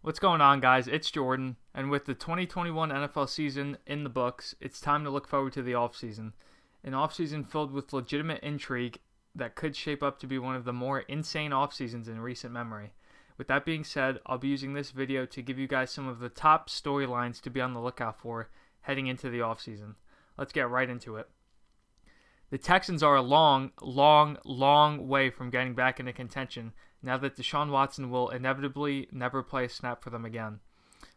What's going on, guys? It's Jordan, and with the 2021 NFL season in the books, it's time to look forward to the offseason. An offseason filled with legitimate intrigue that could shape up to be one of the more insane offseasons in recent memory. With that being said, I'll be using this video to give you guys some of the top storylines to be on the lookout for heading into the offseason. Let's get right into it. The Texans are a long way from getting back into contention now that Deshaun Watson will inevitably never play a snap for them again.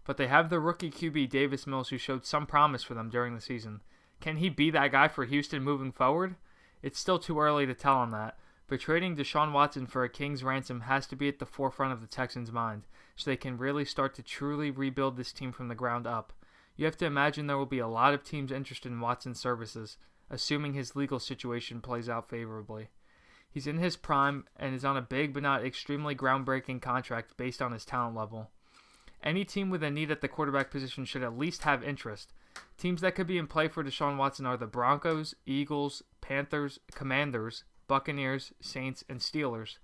But they have the rookie QB Davis Mills, who showed some promise for them during the season. Can he be that guy for Houston moving forward? It's still too early to tell on that, but trading Deshaun Watson for a king's ransom has to be at the forefront of the Texans' mind, so they can really start to truly rebuild this team from the ground up. You have to imagine there will be a lot of teams interested in Watson's services, assuming his legal situation plays out favorably. He's in his prime and is on a big but not extremely groundbreaking contract based on his talent level. Any team with a need at the quarterback position should at least have interest. Teams that could be in play for Deshaun Watson are the Broncos, Eagles, Panthers, Commanders, Buccaneers, Saints, and Steelers.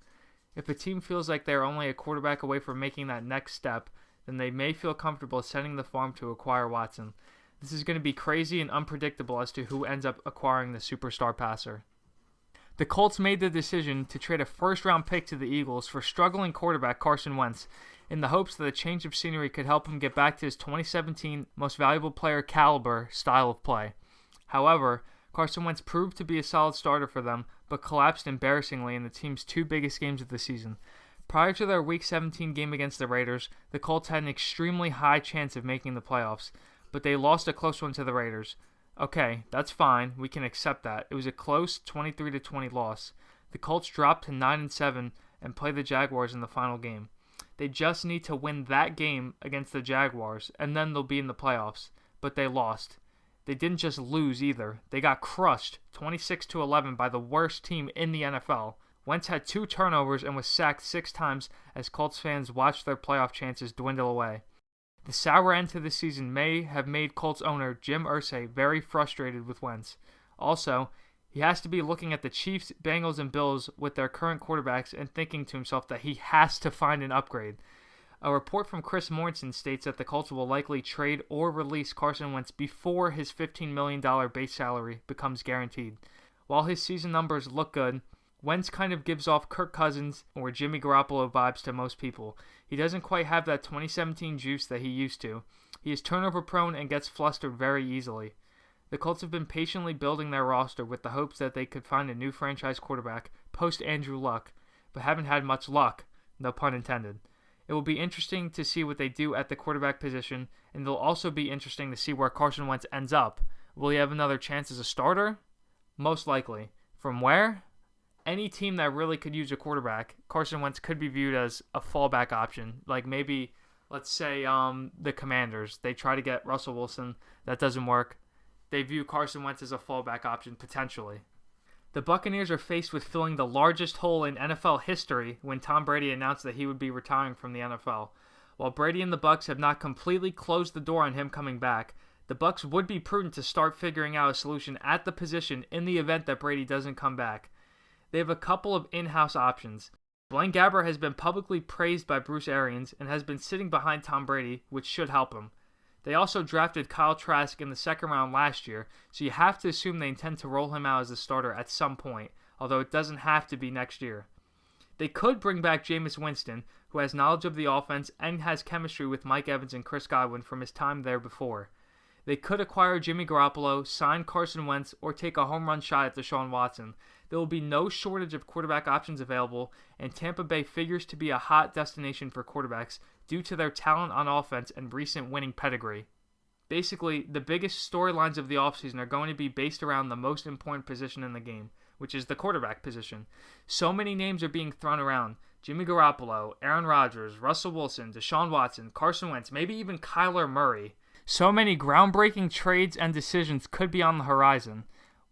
If a team feels like they're only a quarterback away from making that next step, then they may feel comfortable sending the farm to acquire Watson. This is going to be crazy and unpredictable as to who ends up acquiring the superstar passer. The Colts made the decision to trade a first-round pick to the Eagles for struggling quarterback Carson Wentz in the hopes that a change of scenery could help him get back to his 2017 most valuable player caliber style of play. However, Carson Wentz proved to be a solid starter for them, but collapsed embarrassingly in the team's two biggest games of the season. Prior to their Week 17 game against the Raiders, the Colts had an extremely high chance of making the playoffs, but they lost a close one to the Raiders. Okay, that's fine. We can accept that. It was a close 23-20 loss. The Colts dropped to 9-7 and play the Jaguars in the final game. They just need to win that game against the Jaguars, and then they'll be in the playoffs. But they lost. They didn't just lose either. They got crushed 26-11 by the worst team in the NFL. Wentz had 2 turnovers and was sacked 6 times as Colts fans watched their playoff chances dwindle away. The sour end to the season may have made Colts owner Jim Irsay very frustrated with Wentz. Also, he has to be looking at the Chiefs, Bengals, and Bills with their current quarterbacks and thinking to himself that he has to find an upgrade. A report from Chris Mortensen states that the Colts will likely trade or release Carson Wentz before his $15 million base salary becomes guaranteed. While his season numbers look good, Wentz kind of gives off Kirk Cousins or Jimmy Garoppolo vibes to most people. He doesn't quite have that 2017 juice that he used to. He is turnover prone and gets flustered very easily. The Colts have been patiently building their roster with the hopes that they could find a new franchise quarterback post Andrew Luck, but haven't had much luck, no pun intended. It will be interesting to see what they do at the quarterback position, and it'll also be interesting to see where Carson Wentz ends up. Will he have another chance as a starter? Most likely. From where? Any team that really could use a quarterback, Carson Wentz could be viewed as a fallback option. Like maybe, let's say, the Commanders. They try to get Russell Wilson. That doesn't work. They view Carson Wentz as a fallback option, potentially. The Buccaneers are faced with filling the largest hole in NFL history when Tom Brady announced that he would be retiring from the NFL. While Brady and the Bucs have not completely closed the door on him coming back, the Bucs would be prudent to start figuring out a solution at the position in the event that Brady doesn't come back. They have a couple of in-house options. Blaine Gabbert has been publicly praised by Bruce Arians and has been sitting behind Tom Brady, which should help him. They also drafted Kyle Trask in the second round last year, so you have to assume they intend to roll him out as a starter at some point, although it doesn't have to be next year. They could bring back Jameis Winston, who has knowledge of the offense and has chemistry with Mike Evans and Chris Godwin from his time there before. They could acquire Jimmy Garoppolo, sign Carson Wentz, or take a home run shot at Deshaun Watson. There will be no shortage of quarterback options available, and Tampa Bay figures to be a hot destination for quarterbacks due to their talent on offense and recent winning pedigree. Basically, the biggest storylines of the offseason are going to be based around the most important position in the game, which is the quarterback position. So many names are being thrown around. Jimmy Garoppolo, Aaron Rodgers, Russell Wilson, Deshaun Watson, Carson Wentz, maybe even Kyler Murray. So many groundbreaking trades and decisions could be on the horizon,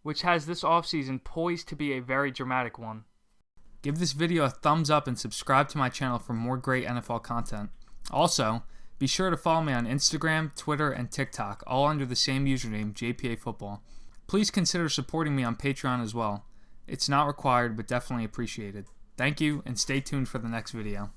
which has this offseason poised to be a very dramatic one. Give this video a thumbs up and subscribe to my channel for more great NFL content. Also, be sure to follow me on Instagram, Twitter, and TikTok, all under the same username, JPA Football. Please consider supporting me on Patreon as well. It's not required, but definitely appreciated. Thank you, and stay tuned for the next video.